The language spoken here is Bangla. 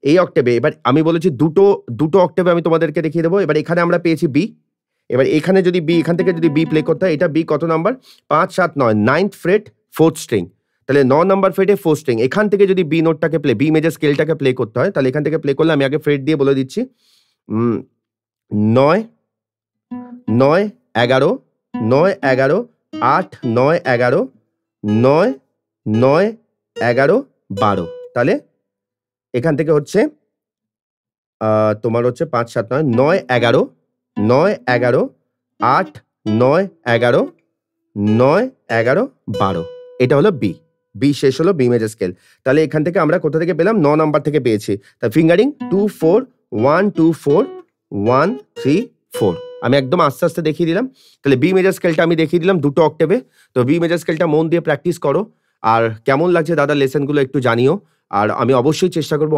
এই অক্টেভে এবার আমি বলেছি দুটো অক্টেভে আমি তোমাদেরকে দেখিয়ে দেবো। এবার এখানে আমরা পেয়েছি বি। এবার এখানে যদি বি, এখান থেকে যদি বি প্লে করতে হয়, এটা বি কত number? 5, 7, 9, 9th freight 4th string. তাহলে 9 নাম্বার ফ্রেটে 4th স্ট্রিং। এখান থেকে যদি বি নোটটাকে বি মেজর স্কেলটাকে প্লে করতে হয়, তাহলে এখান থেকে প্লে করলে আমি আগে ফ্রেট দিয়ে বলে দিচ্ছি। 9, 9, 11, 9, 11, 8, 9, 11, 9, 9, 11, 12। তাহলে এখান থেকে হচ্ছে তোমার হচ্ছে 5, 7, 9, 9, 11, 9, 11, 8, 9, 11, 9, 11, 12। এটা হলো বি। বি শেষ হলো বি মেজর স্কেল। তাহলে এখান থেকে আমরা কোথা থেকে পেলাম? 9 নাম্বার থেকে পেয়েছি। তা ফিঙ্গারিং 2, 4, 1, 2, 4, 1, 3, 4। আমি একদম আস্তে আস্তে দেখিয়ে দিলাম। তাহলে বি মেজর স্কেলটা আমি দেখিয়ে দিলাম দুটো অক্টেভে। তো বি মেজর স্কেলটা মন দিয়ে প্র্যাকটিস করো। আর কেমন লাগছে দাদা লেসনগুলো একটু জানিও। আর আমি অবশ্যই চেষ্টা করবো